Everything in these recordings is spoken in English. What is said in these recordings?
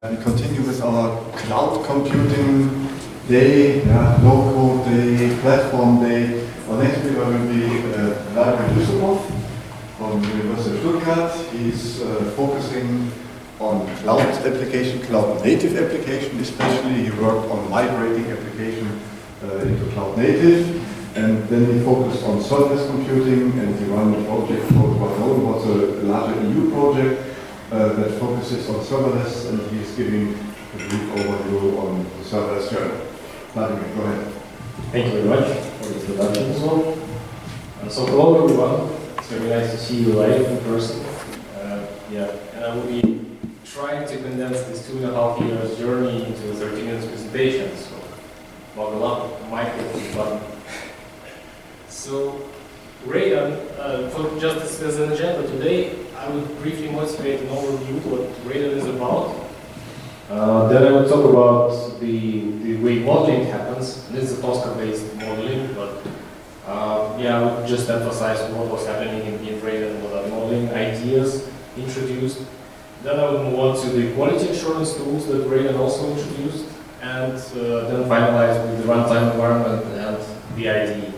We continue with our cloud computing day, no-code day, platform day. Our next speaker will be Vladimir Yussupov from the University of Stuttgart. He's focusing on cloud application, cloud native application especially. He worked on migrating application into cloud native. And then he focused on serverless computing, and he ran a project called RADON, was a larger EU project that focuses on serverless, and he's giving a brief overview on the serverless journey. Vladimir, go ahead. Thank you very much for the introduction as well. So hello everyone, it's very nice to see you live in person. And I will be trying to condense this 2.5 years journey into a 30 minutes presentation, so buckle up, microphone button. So, RADON, just as an agenda today, I would briefly motivate an overview what RADON is about. Then I would talk about the way modeling happens. This is a Tosca-based modeling, but I would just emphasize what was happening in RADON, what are the modeling ideas introduced. Then I would move on to the quality assurance tools that RADON also introduced, and then finalize with the runtime environment and the IDE.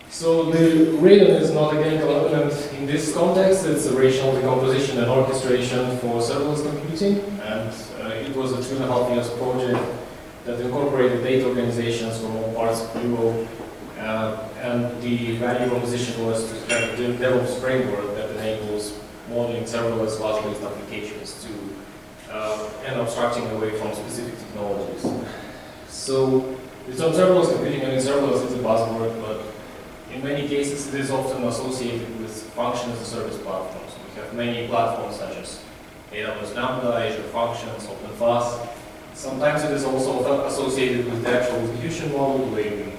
So the RADON is not a mechanical element in this context. It's a rational decomposition and orchestration for serverless computing, and it was a 2.5 years project that incorporated data organizations from all parts of Europe. And the value proposition was to have a DevOps framework that enables modeling serverless class-based applications to and abstracting away from specific technologies. So the term serverless computing, serverless is a buzzword, but in many cases, it is often associated with function as a service platforms. We have many platforms such as AWS Lambda, Azure Functions, OpenFaaS. Sometimes it is also associated with the actual execution model, where we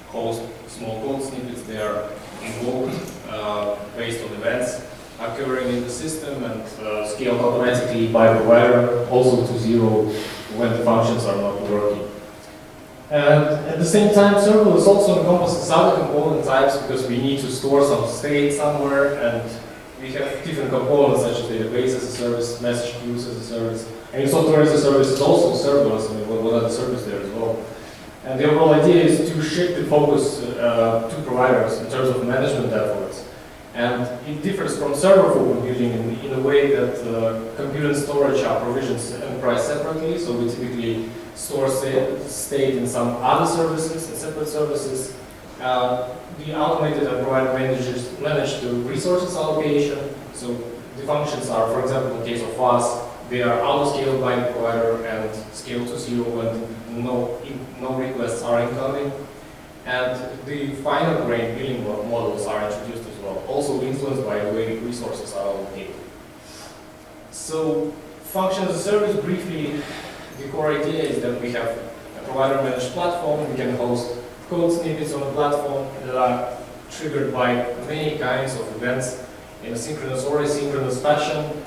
host small code snippets. They are invoked based on events occurring in the system and scaled automatically by provider, also to zero when the functions are not working. And at the same time, serverless also encompasses other component types because we need to store some state somewhere, and we have different components such as database as a service, message queues as a service, and software as a service is also serverless. What are the services there as well? And the overall idea is to shift the focus to providers in terms of management efforts. And it differs from server for computing in a way that compute and storage are provisioned and priced separately, so we typically store state in some other services, in separate services. The automated and provider manage the resources allocation. So the functions are, for example, in the case of FaaS, they are auto-scaled by the provider and scaled to zero when no requests are incoming. And the finer grained billing models are introduced as well, also influenced by the way resources are allocated. So function as a service, briefly, the core idea is that we have a provider-managed platform. We can host code snippets on the platform that are triggered by many kinds of events in a synchronous or asynchronous fashion.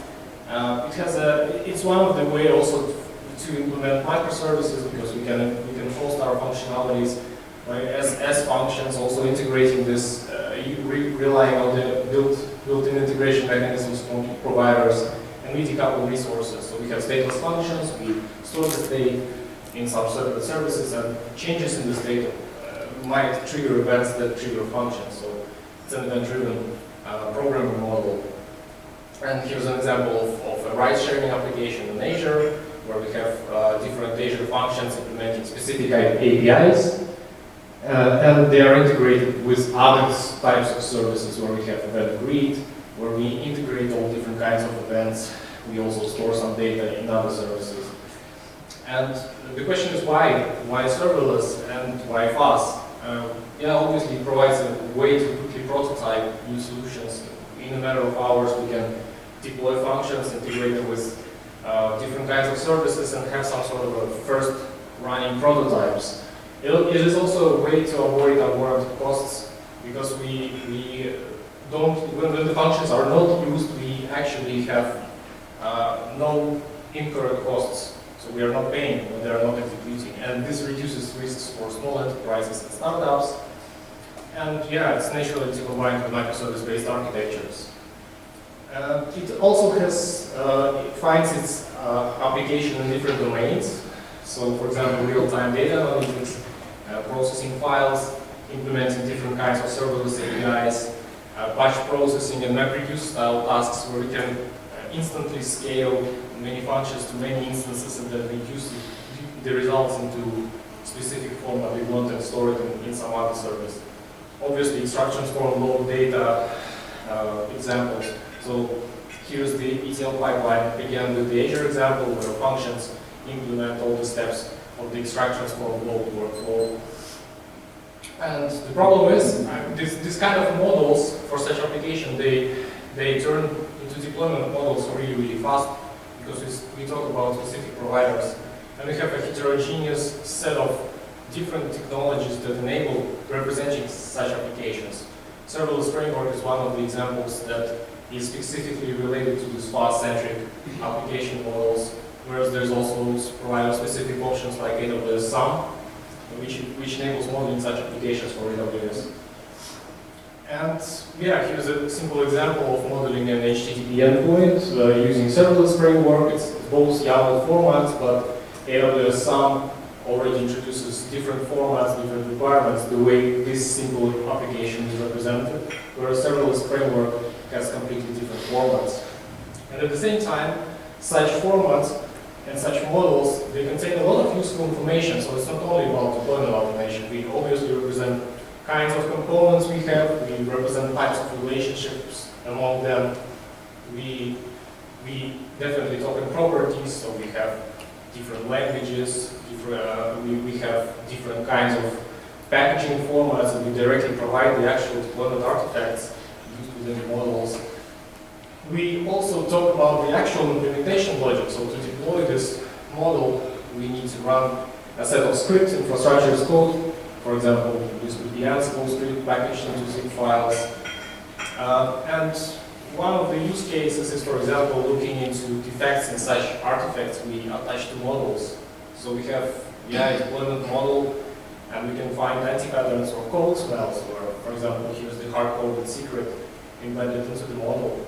It's one of the ways also to implement microservices because we can host our functionalities as functions, also integrating this, relying on the built-in integration mechanisms from providers, and we decouple resources. So we have stateless functions, we store the state in some separate services, and changes in the state might trigger events that trigger functions. So it's an event-driven programming model. And here's an example of a ride-sharing application in Azure, where we have different Azure functions implementing specific APIs. And they are integrated with other types of services where we have event Crete, where we integrate all different kinds of events. We also store some data in other services. And the question is why? Why serverless and why FaaS? Obviously it provides a way to quickly prototype new solutions. In a matter of hours we can deploy functions, integrate them with different kinds of services and have some sort of a first running prototypes. It is also a way to avoid unwarranted costs because we don't, when the functions are not used, we actually have no incurred costs. So we are not paying when they are not executing. And this reduces risks for small enterprises and startups. And it's natural to combine with microservice-based architectures. It also has, it finds its application in different domains. So, for example, real-time data analytics, processing files, implementing different kinds of serverless APIs, batch processing and MapReduce style tasks where we can instantly scale many functions to many instances and then reduce the results into specific format we want and store it in some other service. Obviously, instructions for load data examples. So here's the ETL pipeline, again with the Azure example where functions implement all the steps of the instructions for load workflow. And the problem is, this kind of models for such application, they turn into deployment models really, really fast because we talk about specific providers. And we have a heterogeneous set of different technologies that enable representing such applications. Serverless framework is one of the examples that is specifically related to these fast-centric application models, whereas there's also provider-specific options like AWS SUM, which enables modeling such applications for AWS. And yeah, here's a simple example of modeling an HTTP endpoint using serverless framework. It's both YAML formats, but AWS SUM already introduces different formats, different requirements, the way this simple application is represented, whereas serverless framework has completely different formats. And at the same time, such formats and such models, they contain a lot of useful information, so it's not only about deployment automation. We obviously represent kinds of components we have, we represent types of relationships among them. We definitely talk in properties, so we have different languages, we have different kinds of packaging formats, and we directly provide the actual deployment artifacts used within the models. We also talk about the actual implementation logic. So to deploy this model, we need to run a set of scripts, infrastructure as code. For example, this would be Ansible script packaged into zip files. And one of the use cases is, for example, looking into defects in such artifacts we attach to models. So we have a deployment model, and we can find anti-patterns or code smells, or, for example, here's the hard-coded secret embedded into the model.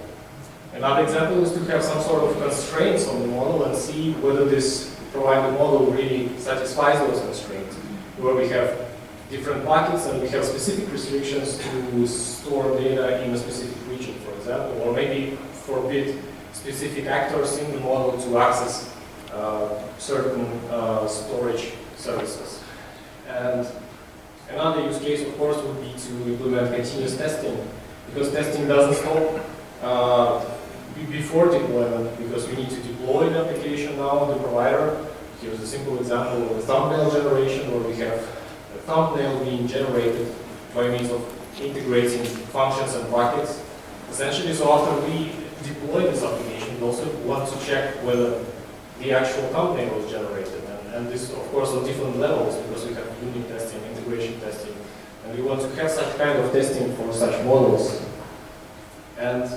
Another example is to have some sort of constraints on the model and see whether this provided model really satisfies those constraints, where we have different buckets and we have specific restrictions to store data in a specific region, for example, or maybe forbid specific actors in the model to access certain storage services. And another use case, of course, would be to implement continuous testing, because testing doesn't stop before deployment, because we need to deploy the application now on the provider. Here's a simple example of a thumbnail generation, where we have a thumbnail being generated by means of integrating functions and buckets. Essentially, so after we deploy this application, we also want to check whether the actual thumbnail was generated. And this, of course, on different levels, because we have unit testing, integration testing, and we want to have such kind of testing for such models. And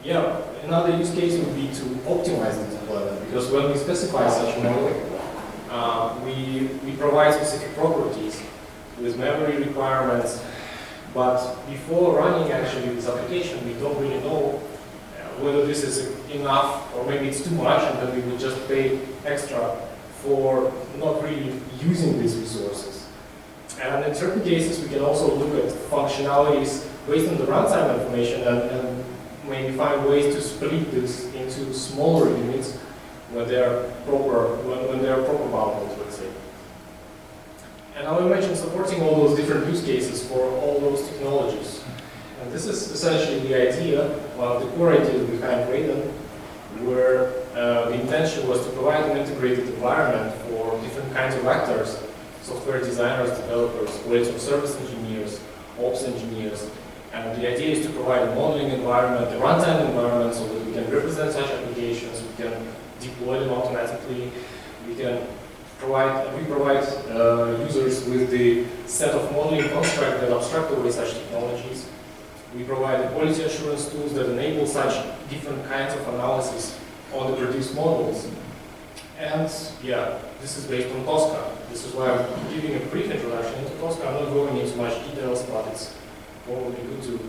yeah, another use case would be to optimize the deployment, because when we specify such a model, we provide specific properties with memory requirements, but before running actually this application, we don't really know whether this is enough or maybe it's too much, and then we would just pay extra for not really using these resources. And in certain cases, we can also look at functionalities based on the runtime information and maybe find ways to split this into smaller units when they are proper bundled, let's say. And I will mention supporting all those different use cases for all those technologies. And this is essentially the idea, well, the core idea behind RADON, where the intention was to provide an integrated environment for different kinds of actors, software designers, developers, quality of service engineers, ops engineers. And the idea is to provide a modeling environment, a runtime environment, so that we can represent such applications, we can deploy them automatically, we provide users with the set of modeling constructs that abstract away such technologies. We provide the quality assurance tools that enable such different kinds of analysis on the produced models. And yeah, this is based on Tosca. This is why I'm giving a brief introduction into Tosca. I'm not going into much details, but it's probably good to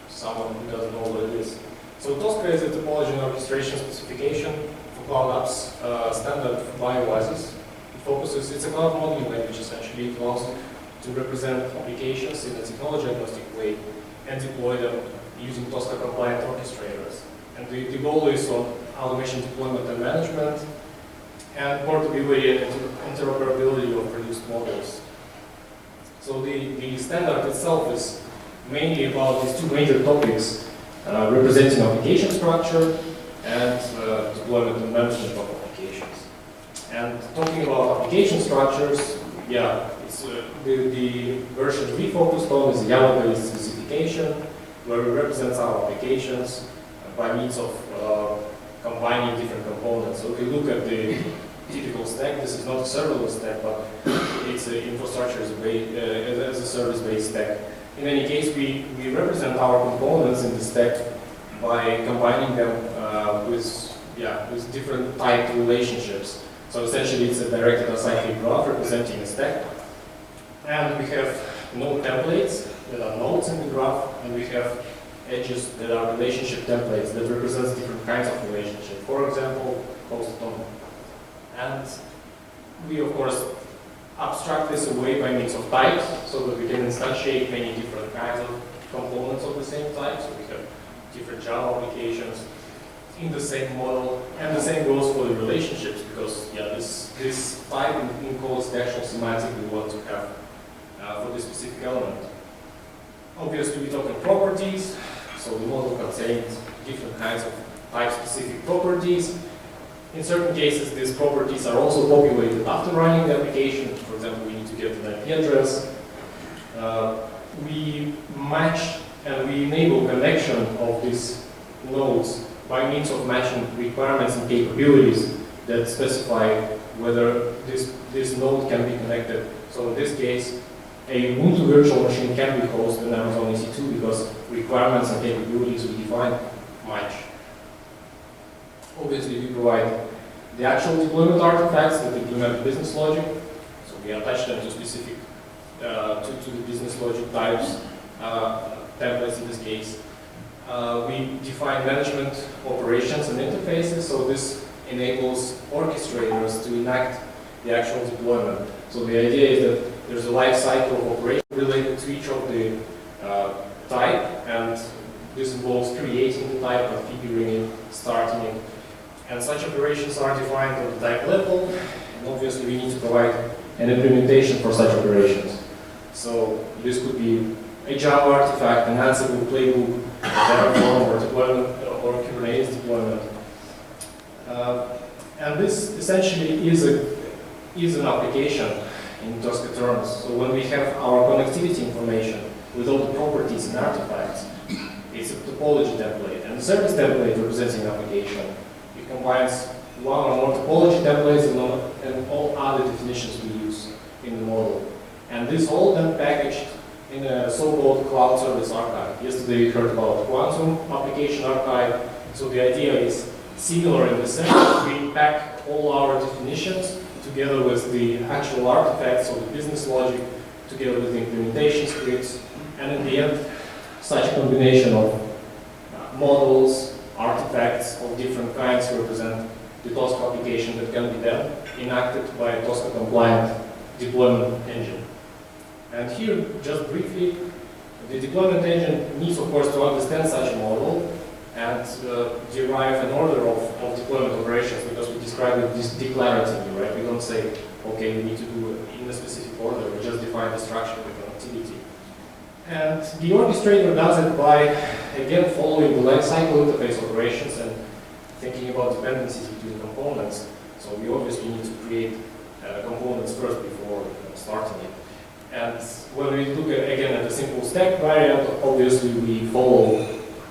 someone who doesn't know what it is. So Tosca is a topology and orchestration specification for cloud apps standard for BioOasis. It focuses, it's a cloud modeling language essentially. It allows to represent applications in a technology agnostic way and deploy them using Tosca compliant orchestrators. And the goal is on automation deployment and management and portability and interoperability of produced models. So the standard itself is mainly about these two major topics, representing application structure and deployment and management of applications. And talking about application structures, yeah, it's, the version we focused on is a YAML-based specification where we represent our applications by means of combining different components. So if you look at the typical stack, this is not a serverless stack, but it's an infrastructure as a service-based stack. In any case, we represent our components in the stack by combining them with different type relationships. So essentially, it's a directed acyclic graph representing a stack. And we have node templates that are nodes in the graph, and we have edges that are relationship templates that represent different kinds of relationships. For example, host on. And we, of course, abstract this away by means of types so that we can instantiate many different kinds of components of the same type. So we have different Java applications in the same model, and the same goes for the relationships because this type encodes the actual semantic we want to have for this specific element. Obviously, we talk about properties, so the model contains different kinds of type-specific properties. In certain cases, these properties are also populated after running the application. For example, we need to get an IP address. We match and we enable connection of these nodes by means of matching requirements and capabilities that specify whether this node can be connected. So in this case, a Ubuntu virtual machine can be hosted in Amazon EC2 because requirements and capabilities we define match. Obviously, we provide the actual deployment artifacts that implement business logic. So we attach them to specific, to the business logic types, templates in this case. We define management operations and interfaces, so this enables orchestrators to enact the actual deployment. So the idea is that there's a life cycle of operation related to each of the type, and this involves creating the type, configuring it, starting it. And such operations are defined on the type level, and obviously we need to provide an implementation for such operations. So this could be a Java artifact, an Ansible playbook, Terraform or deployment or Kubernetes deployment. And this essentially is an application in Tosca terms. So when we have our connectivity information with all the properties and artifacts, it's a topology template. And the service template representing an application. It combines one or more topology templates and all other definitions we use in the model. And this all then packaged in a so-called cloud service archive. Yesterday we heard about quantum application archive. So the idea is similar in the sense that we pack all our definitions together with the actual artifacts of the business logic, together with the implementation scripts, and in the end, such a combination of models, artifacts of different kinds represent the Tosca application that can be then enacted by a Tosca compliant deployment engine. And here, just briefly, the deployment engine needs, of course, to understand such a model and derive an order of deployment operations, because we describe it declaratively, right? We don't say, okay, we need to do it in a specific order. We just define the structure of the connectivity. And the orchestrator does it by, again, following the lifecycle interface operations and thinking about dependencies between components. So we obviously need to create components first before starting it. And when we look again at the simple stack variant, obviously we follow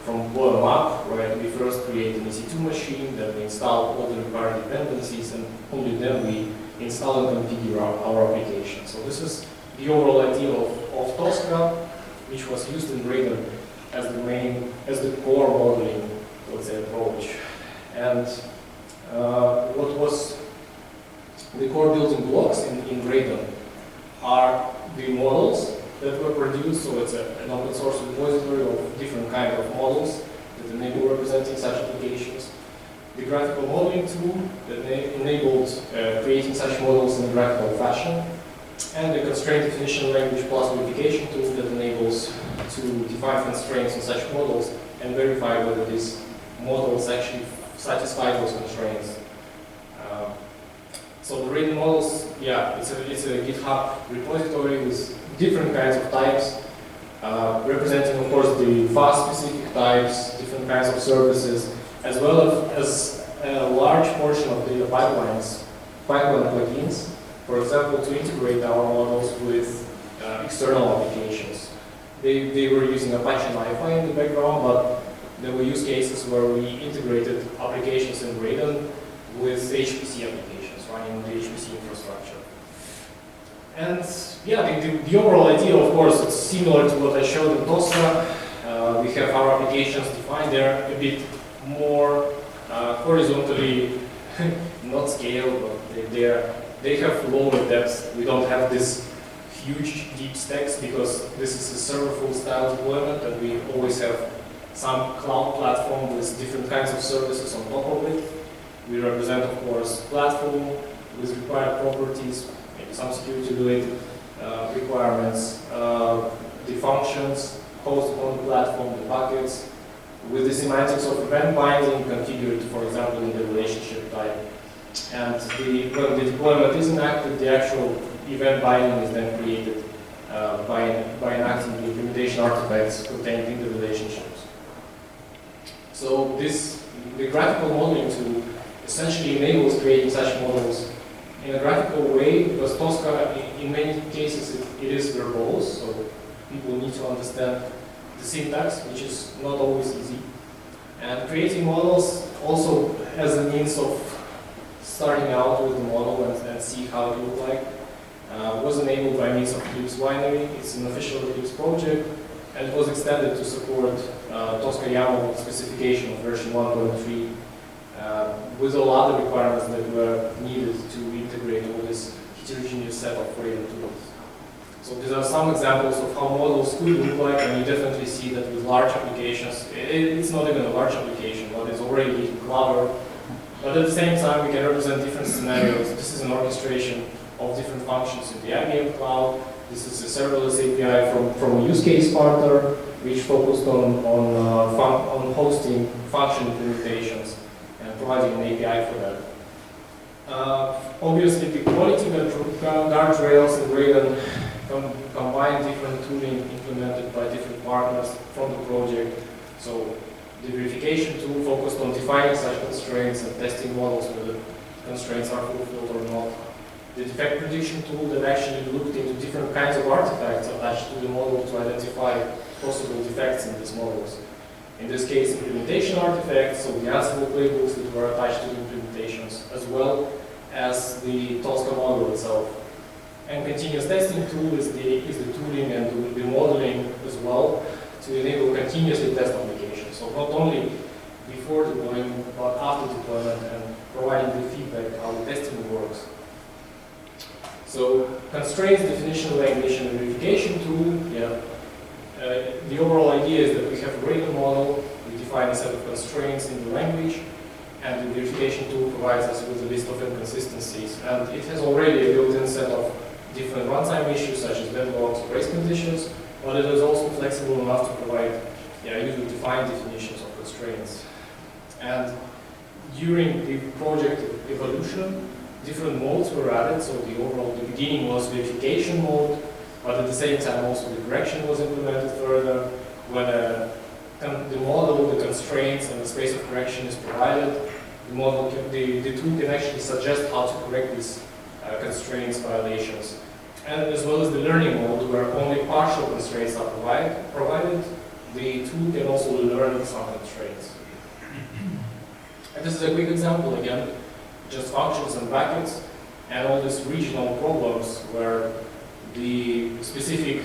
from bottom up, right? We first create an EC2 machine, then we install all the required dependencies, and only then we install and configure our application. So this is the overall idea of Tosca, which was used in RADON as the core modeling, let's say, approach. And what was the core building blocks in RADON are the models that were produced. So it's an open source repository of different kinds of models that enable representing such applications, the graphical modeling tool that enabled creating such models in a graphical fashion, and the constraint definition language plus verification tool that enables to define constraints on such models and verify whether these models actually satisfy those constraints. So the RADON models, yeah, it's a GitHub repository with different kinds of types, representing, of course, the fast-specific types, different kinds of services, as well as a large portion of data pipelines, pipeline plugins, for example, to integrate our models with external applications. They were using Apache NiFi in the background, but there were use cases where we integrated applications in RADON with HPC applications running on the HPC infrastructure. And yeah, the overall idea, of course, it's similar to what I showed in Tosca. We have our applications defined there a bit more horizontally, not scaled, but they have lower depth. We don't have this huge deep stacks because this is a serverful style deployment, and we always have some cloud platform with different kinds of services on top of it. We represent, of course, platform with required properties, maybe some security-related requirements, the functions hosted on the platform, the buckets, with the semantics of event binding configured, for example, in the relationship type. And when the deployment is enacted, the actual event binding is then created by enacting the implementation artifacts contained in the relationships. So the graphical modeling tool essentially enables creating such models in a graphical way, because Tosca, in many cases, it is verbose, so people need to understand the syntax, which is not always easy. And creating models also as a means of starting out with the model and see how it looked like was enabled by means of Eclipse binary. It's an official Eclipse project, and it was extended to support Tosca YAML specification of version 1.3 with all other requirements that were needed to integrate all this heterogeneous set of RADON tools. So these are some examples of how models could look like, and you definitely see that with large applications. It's not even a large application, but it's already getting clever. But at the same time, we can represent different scenarios. This is an orchestration of different functions in the IBM cloud. This is a serverless API from a use case partner, which focused on hosting function implementations and providing an API for that. Obviously, the quality guardrails in RADON combine different tooling implemented by different partners from the project. So the verification tool focused on defining such constraints and testing models whether constraints are fulfilled or not. The defect prediction tool that actually looked into different kinds of artifacts attached to the model to identify possible defects in these models. In this case, implementation artifacts, so the Ansible playbooks that were attached to the implementations, as well as the Tosca model itself. And continuous testing tool is the tooling and the modeling as well to enable continuously test applications. So not only before deployment, but after deployment, and providing the feedback how the testing works. So constraints definition language and verification tool, yeah. The overall idea is that we have a RADON model, we define a set of constraints in the language, and the verification tool provides us with a list of inconsistencies. And it has already a built-in set of different runtime issues such as deadlocks or race conditions, but it is also flexible enough to provide user-defined definitions of constraints. And during the project evolution, different modes were added. So the beginning was verification mode, but at the same time also the correction was implemented further, when the model, the constraints, and the space of correction is provided. The model, the tool can actually suggest how to correct these constraints, violations. And as well as the learning mode, where only partial constraints are provided, the tool can also learn some constraints. And this is a quick example again, just functions and brackets, and all these regional problems where the specific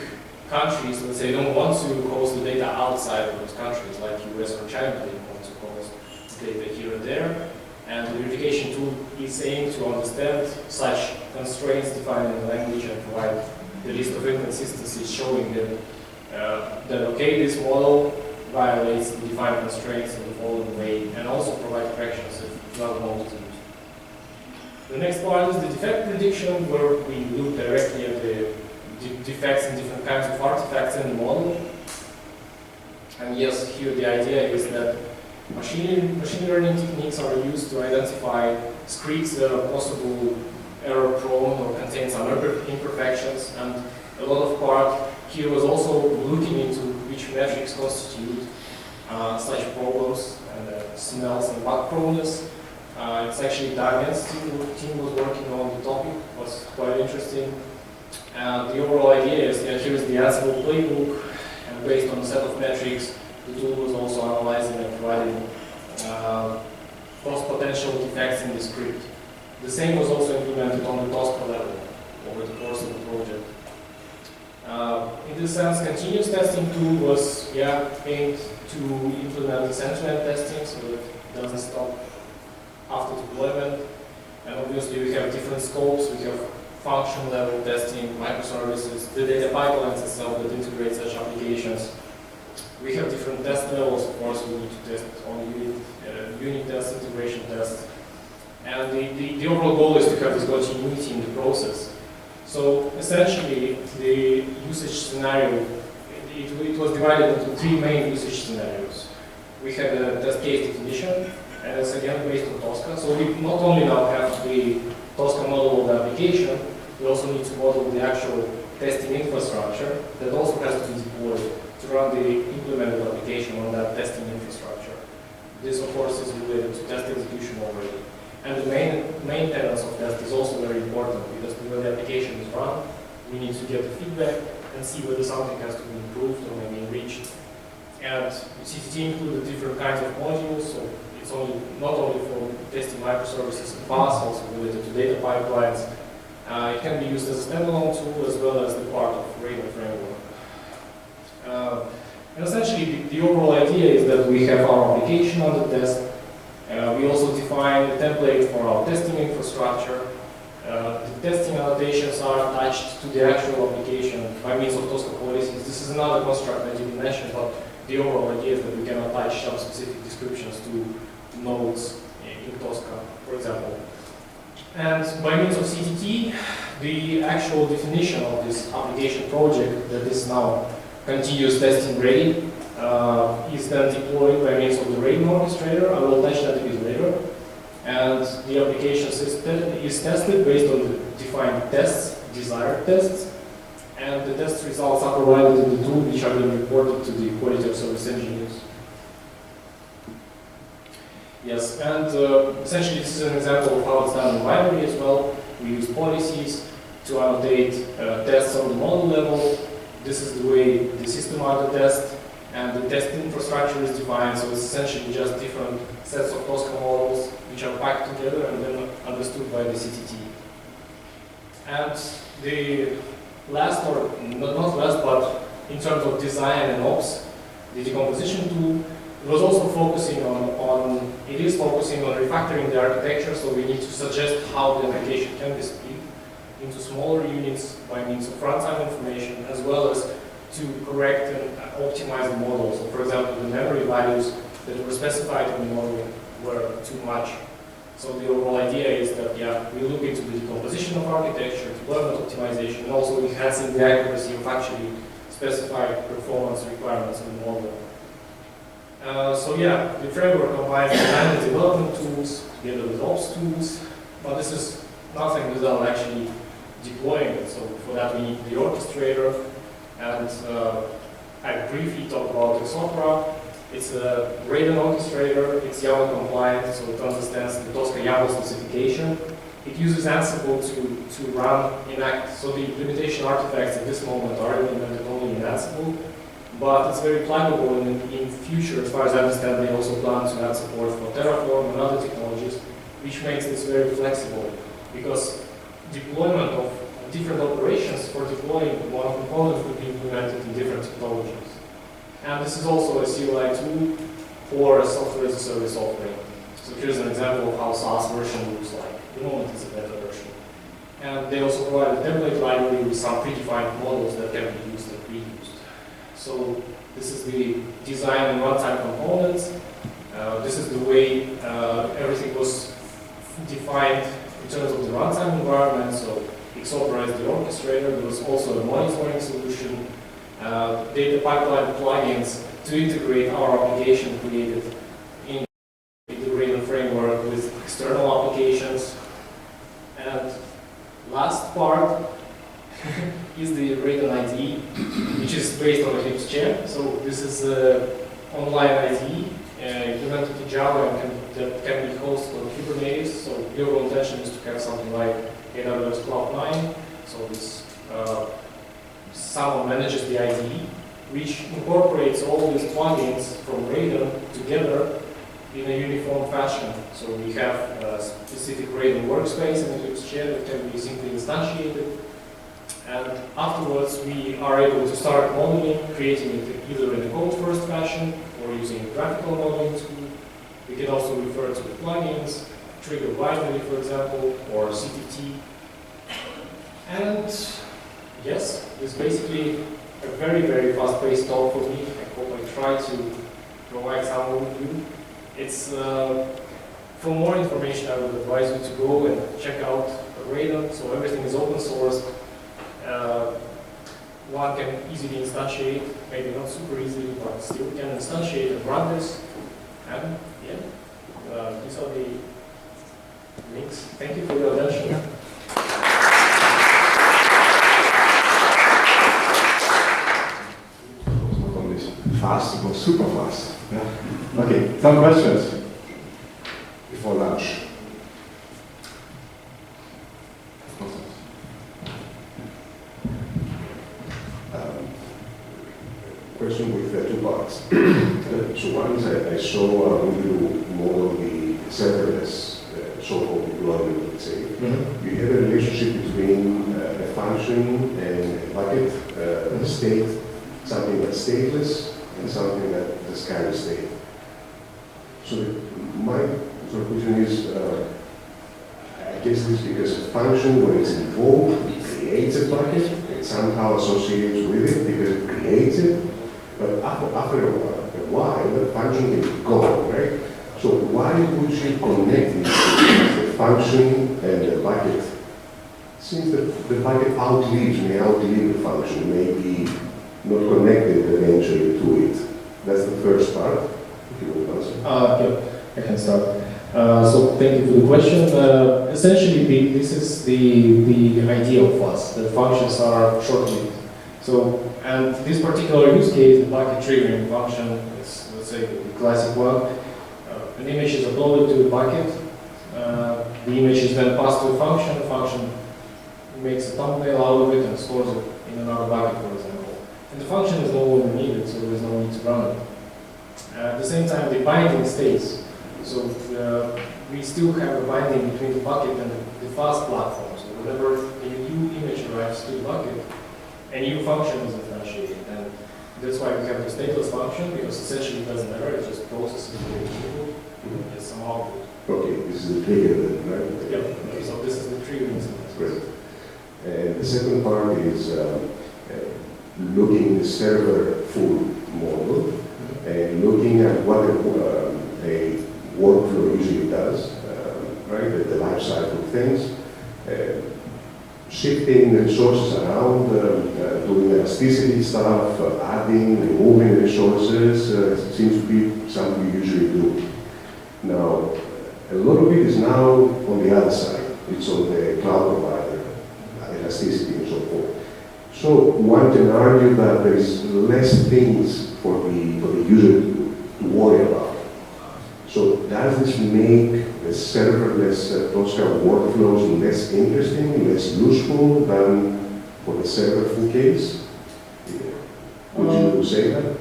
countries, let's say, don't want to host the data outside of those countries, like US or China, they want to host data here and there. And the verification tool is aimed to understand such constraints defined in the language and provide the list of inconsistencies showing that okay, this model violates the defined constraints in the following way, and also provide corrections if not wanted to use. The next part is the defect prediction, where we look directly at the defects in different kinds of artifacts in the model. And yes, here the idea is that machine learning techniques are used to identify scripts that are possible error-prone or contain some imperfections, and a lot of part here was also looking into which metrics constitute such problems and smells and bug proneness. It's actually Damian's team was working on the topic. It was quite interesting. The overall idea is that here is the Ansible playbook, and based on a set of metrics, the tool was also analyzing and providing potential defects in the script. The same was also implemented on the Tosca level over the course of the project. In this sense, continuous testing tool was aimed to implement this end-to-end testing so that it doesn't stop after deployment. And obviously we have different scopes. We have function level testing, microservices, the data pipelines itself that integrate such applications. We have different test levels. Of course, we need to test on unit tests, integration tests. And the overall goal is to have this continuity in the process. So essentially, the usage scenario, it was divided into three main usage scenarios. We had a test case definition, and it's again based on Tosca. So we not only now have the Tosca model of the application, we also need to model the actual testing infrastructure that also has to be deployed to run the implemented application on that testing infrastructure. This, of course, is related to test execution already. And the maintenance of test is also very important, because when the application is run, we need to get the feedback and see whether something has to be improved or maybe enriched. And CTT included different kinds of modules, so it's not only for testing microservices and paths, also related to data pipelines. It can be used as a standalone tool as well as the part of RADON framework. And essentially, the overall idea is that we have our application on the test. We also define a template for our testing infrastructure. The testing annotations are attached to the actual application by means of Tosca policies. This is another construct I didn't mention, but the overall idea is that we can attach some specific descriptions to nodes in Tosca, for example. And by means of CTT, the actual definition of this application project that is now continuous testing ready is then deployed by means of the RADON orchestrator. I will touch that a bit later. And the application is tested based on the defined tests, desired tests, and the test results are provided in the tool, which are then reported to the quality of service engineers. Yes, and essentially this is an example of how it's done in binary as well. We use policies to annotate tests on the model level. This is the way the system are the test, and the test infrastructure is defined, so it's essentially just different sets of Tosca models which are packed together and then understood by the CTT. And the last, or not last, but in terms of design and ops, the decomposition tool was also focusing it is focusing on refactoring the architecture, so we need to suggest how the application can be split into smaller units by means of runtime information, as well as to correct and optimize the model. So for example, the memory values that were specified in the model were too much. So the overall idea is that, we look into the decomposition of architecture, deployment optimization, and also enhancing the accuracy of actually specified performance requirements in the model. The framework combines design and development tools together with ops tools, but this is nothing without actually deploying it. So for that we need the orchestrator, and I briefly talked about Xopera. It's a RADON orchestrator, it's YAML compliant, so it understands the Tosca YAML specification. It uses Ansible to run enact, so the implementation artifacts at this moment are implemented only in Ansible, but it's very pluggable in future. As far as I understand, they also plan to add support for Terraform and other technologies, which makes this very flexible, because deployment of different operations for deploying one component could be implemented in different technologies. And this is also a CLI tool for a software as a service offering. So here's an example of how SaaS version looks like. At the moment it's a beta version. And they also provide a template library with some predefined models that can be used and reused. So this is the design and runtime components. This is the way everything was defined in terms of the runtime environment. So it's authorized the orchestrator. There was also a monitoring solution, data pipeline plugins to integrate our application created in the RADON framework with external applications. And last part is the RADON IDE, which is based on Eclipse Chair. So this is an online IDE implemented in Java and that can be hosted on Kubernetes. So the overall intention is to have something like AWS Cloud9. So this someone manages the IDE, which incorporates all these plugins from RADON together in a uniform fashion. So we have a specific RADON workspace in Eclipse Chair that can be simply instantiated. And afterwards, we are able to start modeling, creating it either in a code-first fashion or using a graphical modeling tool. We can also refer to the plugins, trigger binary, for example, or CTT. And yes, it's basically a very, very fast-paced talk for me. I hope I try to provide some overview. It's for more information, I would advise you to go and check out RADON. So everything is open source. One can easily instantiate, maybe not super easily, but still can instantiate and run this. And yeah, these are the links. Thank you for your attention. Yeah. Not only fast, it was super fast. Yeah. Okay, some questions before lunch. Question with two parts. So one is I saw when you model the serverless so-called deployment, let's say. You have a relationship between a function and a bucket, state, something that's stateless, and something that just carries state. So my sort of question is, I guess this is because a function, when it's invoked, it creates a bucket, it somehow associates with it because it creates it. But after a while, the function can be gone, right? So why would you connect the function and the bucket? Since the bucket may outlive the function, may be not connected eventually to it. That's the first part, if you will answer. Yeah, I can start. So thank you for the question. Essentially, this is the idea of us, that functions are short-lived. So, and this particular use case, the bucket triggering function, is, let's say, the classic one. An image is uploaded to the bucket. The image is then passed to a function. The function makes a thumbnail out of it and stores it in another bucket, for example. And the function is no longer needed, so there's no need to run it. At the same time, the binding stays. So we still have a binding between the bucket and the fast platform. So whenever a new image arrives to the bucket, a new function is instantiated, and that's why we have the stateless function, because essentially it doesn't matter, it just processes the input and gets some output. Okay, this is the trigger then, right? Yeah, okay, so this is the triggering instance. Great. And the second part is looking the server full model and looking at what a workflow usually does, right? The life cycle of things. Shifting resources around, doing elasticity stuff, adding, removing resources, seems to be something we usually do. Now, a lot of it is now on the other side. It's on the cloud provider, elasticity and so forth. So one can argue that there is less things for the user to worry about. So does this make the serverless Tosca workflows less interesting, less useful than for the serverful case? Would you say that?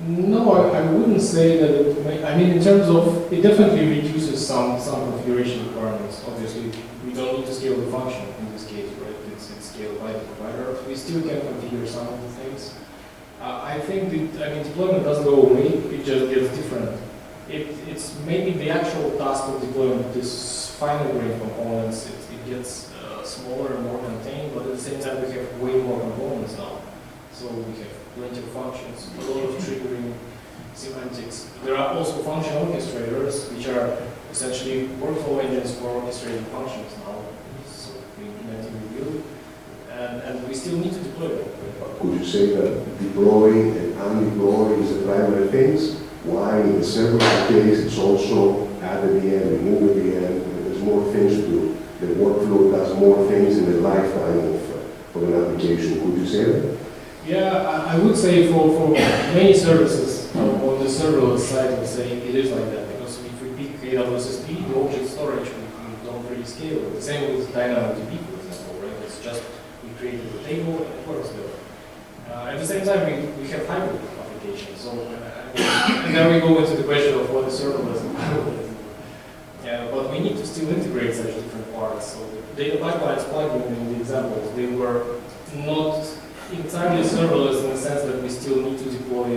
No, I wouldn't say that it may, I mean, in terms of, it definitely reduces some configuration requirements. Obviously, we don't need to scale the function in this case, right? It's scaled by the provider. We still can configure some of the things. I think deployment doesn't go away, it just gets different. It's maybe the actual task of deployment, this finer grained components, it gets smaller and more contained, but at the same time we have way more components now. So we have plenty of functions, a lot of triggering semantics. There are also function orchestrators, which are essentially workflow engines for orchestrating functions now. So we implemented review, and we still need to deploy them. Could you say that deploy and undeploy is the primary things, while in the server case it's also add at the end, remove at the end, and there's more things to do. The workflow does more things in the lifetime of an application. Could you say that? Yeah, I would say for many services on the serverless side, I would say it is like that, because if we pick AWS SP, the object storage, we don't really scale it. The same with DynamoDB, for example, right? It's just we created the table and it works there. At the same time, we have hybrid applications. So, and then we go into the question of what is serverless and hybrid. Yeah, but we need to still integrate such different parts. So the data pipelines plugin in the examples, they were not entirely serverless in the sense that we still need to deploy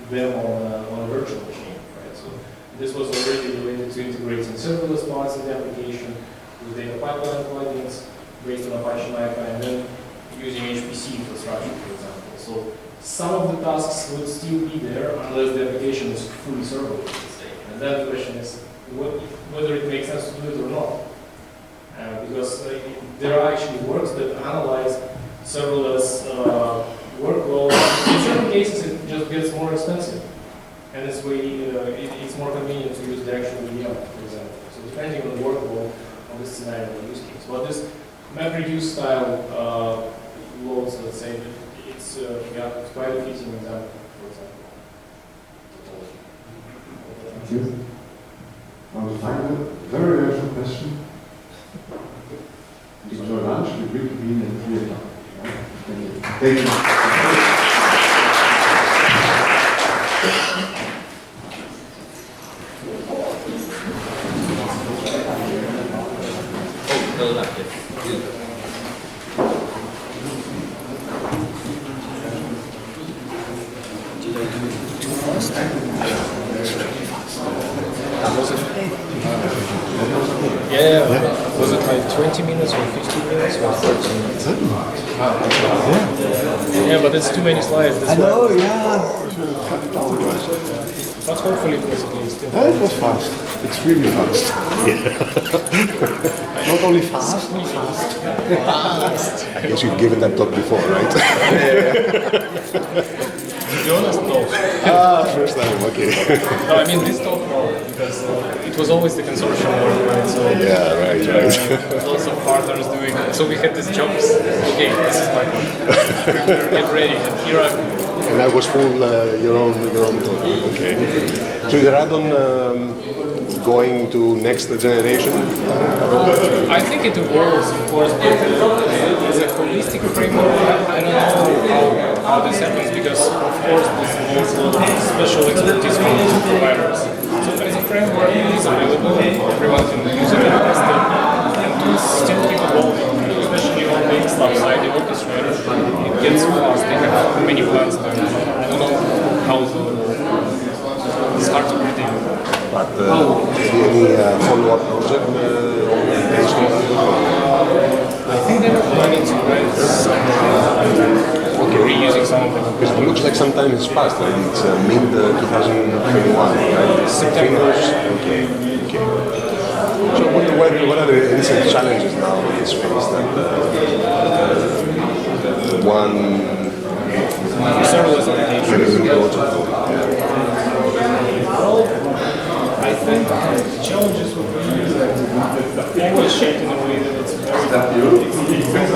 them on a virtual machine, right? So this was already related to integrating serverless parts of the application with data pipeline plugins based on Apache Maika, and then using HPC infrastructure, for example. So some of the tasks would still be there unless the application is fully serverless, let's say. And then the question is whether it makes sense to do it or not. Because there are actually works that analyze serverless workload. In certain cases, it just gets more expensive, and it's it's more convenient to use the actual VM, for example. So depending on the workload on this scenario or use case. But this MapReduce style loads, let's say, it's quite a fitting example, for example. Thank you. Now the final, very urgent question. Enjoy lunch, we will be in 3 o'clock. Thank you. Thank you. Yeah. Was it like 20 minutes or 15 minutes or 30 minutes? Yeah, but it's too many slides. I know, yeah. But hopefully it was at least. It was fast. It's really fast. Not only fast, but fast. Fast. I guess you've given that talk before, right? To be honest, no. First time, okay. No, I mean this talk more, because it was always the consortium work, right? So Yeah, right. lots of partners doing it. So we had these jobs. Okay, this is my one. Get ready, and here I am. And I was full your own talk. Okay. So is RADON going to next generation? I think it evolves, of course, but as a holistic framework, I don't know how this happens, because of course this involves a lot of special expertise from the providers. So as a framework, it is available, everyone can use it and test it, and tools still keep evolving, especially on the stuff side, the orchestrator. It gets fast, they have many plans there. I don't know how to, it's hard to predict. But any follow-up project? I think they were planning to write reusing some of them. Because it looks like some time has passed, right? It's mid-2021, right? September. Okay. So what are the recent challenges now in this space that one serverless application project? I think the challenges would be always shaped in a way that it's very